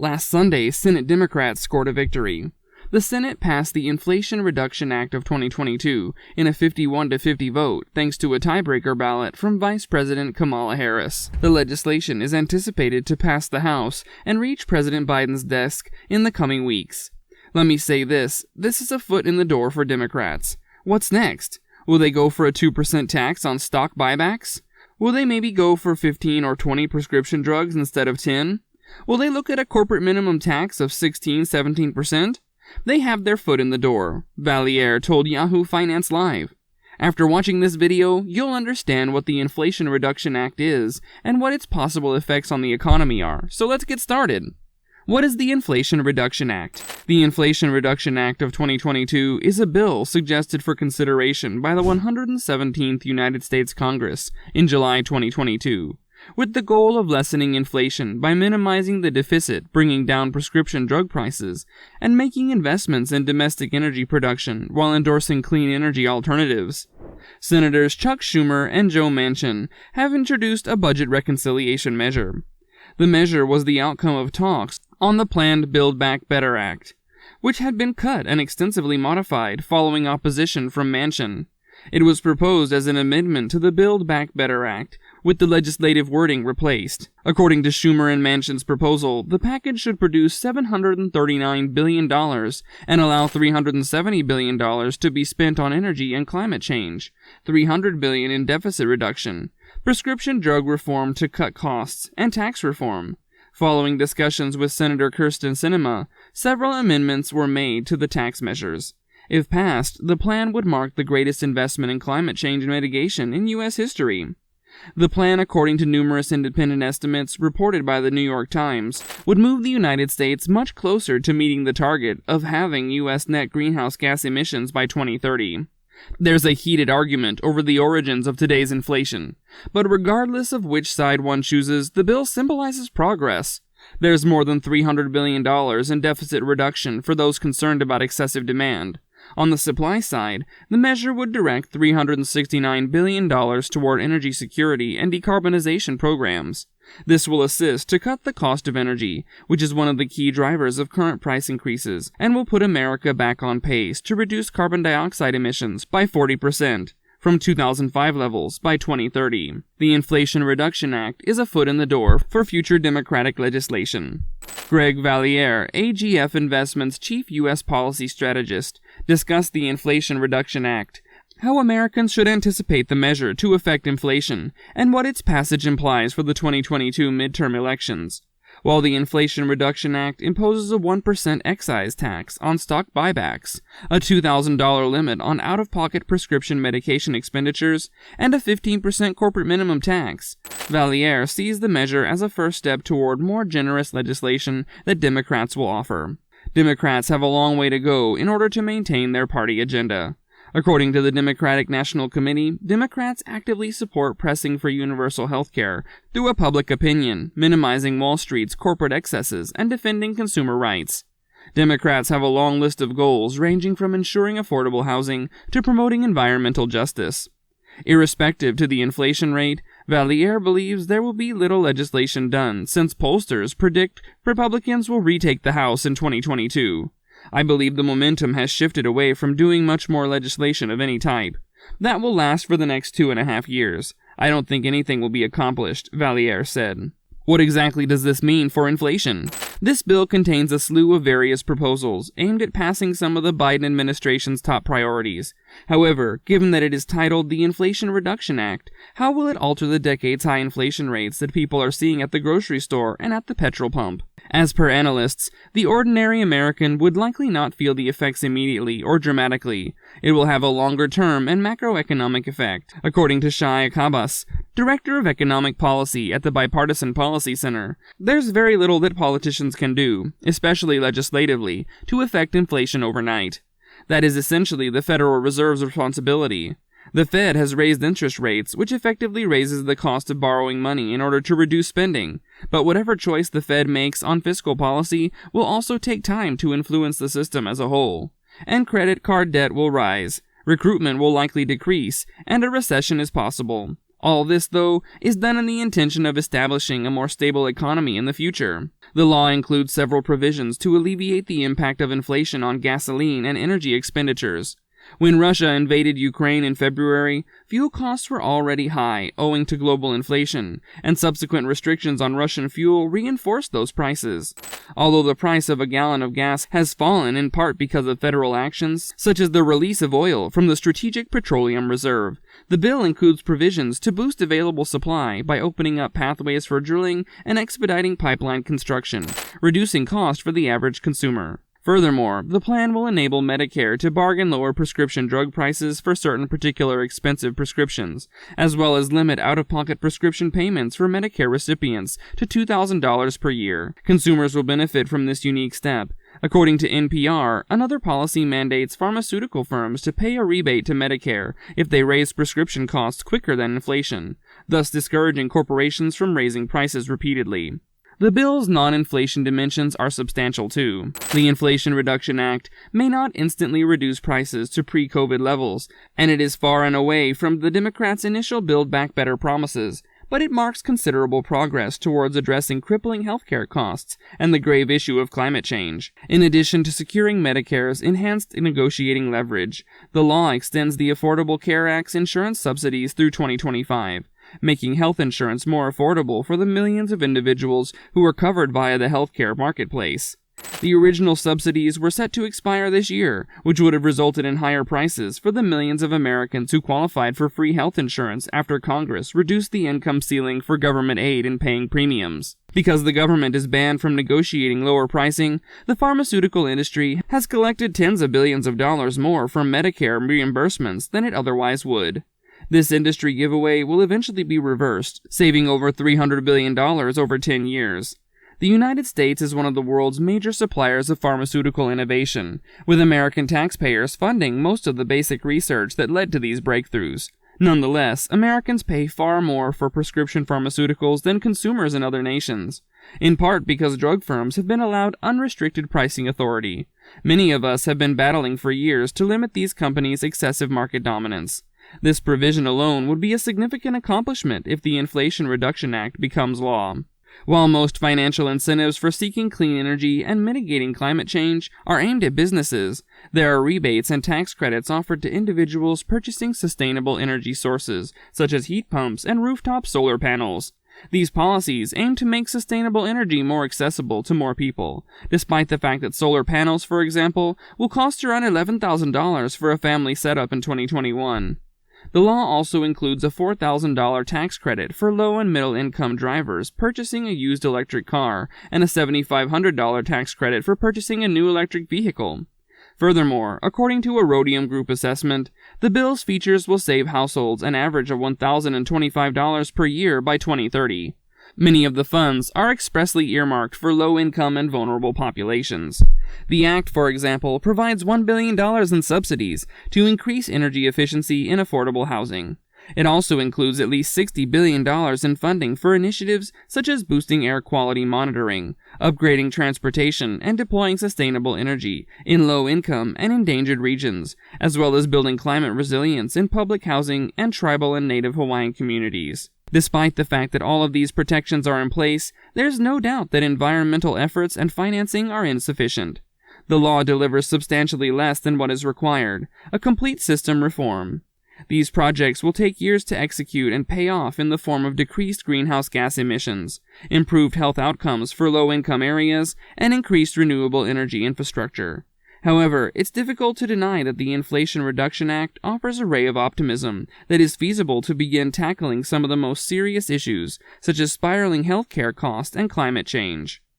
Last Sunday, Senate Democrats scored a victory. The Senate passed the Inflation Reduction Act of 2022 in a 51-50 vote thanks to a tiebreaker ballot from Vice President Kamala Harris. The legislation is anticipated to pass the House and reach President Biden's desk in the coming weeks. Let me say this is a foot in the door for Democrats. What's next? Will they go for a 2% tax on stock buybacks? Will they maybe go for 15 or 20 prescription drugs instead of 10? Will they look at a corporate minimum tax of 16-17%? They have their foot in the door, Valliere told Yahoo Finance Live. After watching this video, you'll understand what the Inflation Reduction Act is and what its possible effects on the economy are. So let's get started. What is the Inflation Reduction Act? The Inflation Reduction Act of 2022 is a bill suggested for consideration by the 117th United States Congress in July 2022. With the goal of lessening inflation by minimizing the deficit, bringing down prescription drug prices, and making investments in domestic energy production while endorsing clean energy alternatives. Senators Chuck Schumer and Joe Manchin have introduced a budget reconciliation measure. The measure was the outcome of talks on the planned Build Back Better Act, which had been cut and extensively modified following opposition from Manchin. It was proposed as an amendment to the Build Back Better Act, with the legislative wording replaced. According to Schumer and Manchin's proposal, the package should produce $739 billion and allow $370 billion to be spent on energy and climate change, $300 billion in deficit reduction, prescription drug reform to cut costs, and tax reform. Following discussions with Senator Kyrsten Sinema, several amendments were made to the tax measures. If passed, the plan would mark the greatest investment in climate change mitigation in U.S. history. The plan, according to numerous independent estimates reported by the New York Times, would move the United States much closer to meeting the target of halving U.S. net greenhouse gas emissions by 2030. There's a heated argument over the origins of today's inflation, but regardless of which side one chooses, the bill symbolizes progress. There's more than $300 billion in deficit reduction for those concerned about excessive demand. On the supply side, the measure would direct $369 billion toward energy security and decarbonization programs. This will assist to cut the cost of energy, which is one of the key drivers of current price increases, and will put America back on pace to reduce carbon dioxide emissions by 40% from 2005 levels by 2030. The Inflation Reduction Act is a foot in the door for future Democratic legislation. Greg Valliere, AGF Investments' chief U.S. policy strategist, discussed the Inflation Reduction Act, how Americans should anticipate the measure to affect inflation, and what its passage implies for the 2022 midterm elections. While the Inflation Reduction Act imposes a 1% excise tax on stock buybacks, a $2,000 limit on out-of-pocket prescription medication expenditures, and a 15% corporate minimum tax, Valliere sees the measure as a first step toward more generous legislation that Democrats will offer. Democrats have a long way to go in order to maintain their party agenda. According to the Democratic National Committee, Democrats actively support pressing for universal health care through a public opinion, minimizing Wall Street's corporate excesses, and defending consumer rights. Democrats have a long list of goals ranging from ensuring affordable housing to promoting environmental justice. Irrespective to the inflation rate, Valliere believes there will be little legislation done since pollsters predict Republicans will retake the House in 2022. I believe the momentum has shifted away from doing much more legislation of any type. That will last for the next 2.5 years. I don't think anything will be accomplished, Valliere said. What exactly does this mean for inflation? This bill contains a slew of various proposals aimed at passing some of the Biden administration's top priorities. However, given that it is titled the Inflation Reduction Act, how will it alter the decades-high inflation rates that people are seeing at the grocery store and at the petrol pump? As per analysts, the ordinary American would likely not feel the effects immediately or dramatically. It will have a longer-term and macroeconomic effect, according to Shai Kabas, Director of Economic Policy at the Bipartisan Policy Center. There's very little that politicians can do, especially legislatively, to affect inflation overnight. That is essentially the Federal Reserve's responsibility. The Fed has raised interest rates, which effectively raises the cost of borrowing money in order to reduce spending. But whatever choice the Fed makes on fiscal policy will also take time to influence the system as a whole. And credit card debt will rise, recruitment will likely decrease, and a recession is possible. All this, though, is done in the intention of establishing a more stable economy in the future. The law includes several provisions to alleviate the impact of inflation on gasoline and energy expenditures. When Russia invaded Ukraine in February, fuel costs were already high owing to global inflation, and subsequent restrictions on Russian fuel reinforced those prices. Although the price of a gallon of gas has fallen in part because of federal actions, such as the release of oil from the Strategic Petroleum Reserve, the bill includes provisions to boost available supply by opening up pathways for drilling and expediting pipeline construction, reducing cost for the average consumer. Furthermore, the plan will enable Medicare to bargain lower prescription drug prices for certain particular expensive prescriptions, as well as limit out-of-pocket prescription payments for Medicare recipients to $2,000 per year. Consumers will benefit from this unique step. According to NPR, another policy mandates pharmaceutical firms to pay a rebate to Medicare if they raise prescription costs quicker than inflation, thus discouraging corporations from raising prices repeatedly. The bill's non-inflation dimensions are substantial too. The Inflation Reduction Act may not instantly reduce prices to pre-COVID levels, and it is far and away from the Democrats' initial Build Back Better promises, but it marks considerable progress towards addressing crippling healthcare costs and the grave issue of climate change. In addition to securing Medicare's enhanced negotiating leverage, the law extends the Affordable Care Act's insurance subsidies through 2025. Making health insurance more affordable for the millions of individuals who are covered via the healthcare marketplace. The original subsidies were set to expire this year, which would have resulted in higher prices for the millions of Americans who qualified for free health insurance after Congress reduced the income ceiling for government aid in paying premiums. Because the government is banned from negotiating lower pricing, the pharmaceutical industry has collected tens of billions of dollars more from Medicare reimbursements than it otherwise would. This industry giveaway will eventually be reversed, saving over $300 billion over 10 years. The United States is one of the world's major suppliers of pharmaceutical innovation, with American taxpayers funding most of the basic research that led to these breakthroughs. Nonetheless, Americans pay far more for prescription pharmaceuticals than consumers in other nations, in part because drug firms have been allowed unrestricted pricing authority. Many of us have been battling for years to limit these companies' excessive market dominance. This provision alone would be a significant accomplishment if the Inflation Reduction Act becomes law. While most financial incentives for seeking clean energy and mitigating climate change are aimed at businesses, there are rebates and tax credits offered to individuals purchasing sustainable energy sources, such as heat pumps and rooftop solar panels. These policies aim to make sustainable energy more accessible to more people, despite the fact that solar panels, for example, will cost around $11,000 for a family setup in 2021. The law also includes a $4,000 tax credit for low and middle income drivers purchasing a used electric car and a $7,500 tax credit for purchasing a new electric vehicle. Furthermore, according to a Rhodium Group assessment, the bill's features will save households an average of $1,025 per year by 2030. Many of the funds are expressly earmarked for low-income and vulnerable populations. The Act, for example, provides $1 billion in subsidies to increase energy efficiency in affordable housing. It also includes at least $60 billion in funding for initiatives such as boosting air quality monitoring, upgrading transportation, and deploying sustainable energy in low-income and endangered regions, as well as building climate resilience in public housing and tribal and native Hawaiian communities. Despite the fact that all of these protections are in place, there's no doubt that environmental efforts and financing are insufficient. The law delivers substantially less than what is required, a complete system reform. These projects will take years to execute and pay off in the form of decreased greenhouse gas emissions, improved health outcomes for low-income areas, and increased renewable energy infrastructure. However, it's difficult to deny that the Inflation Reduction Act offers a ray of optimism that is feasible to begin tackling some of the most serious issues, such as spiraling healthcare costs and climate change.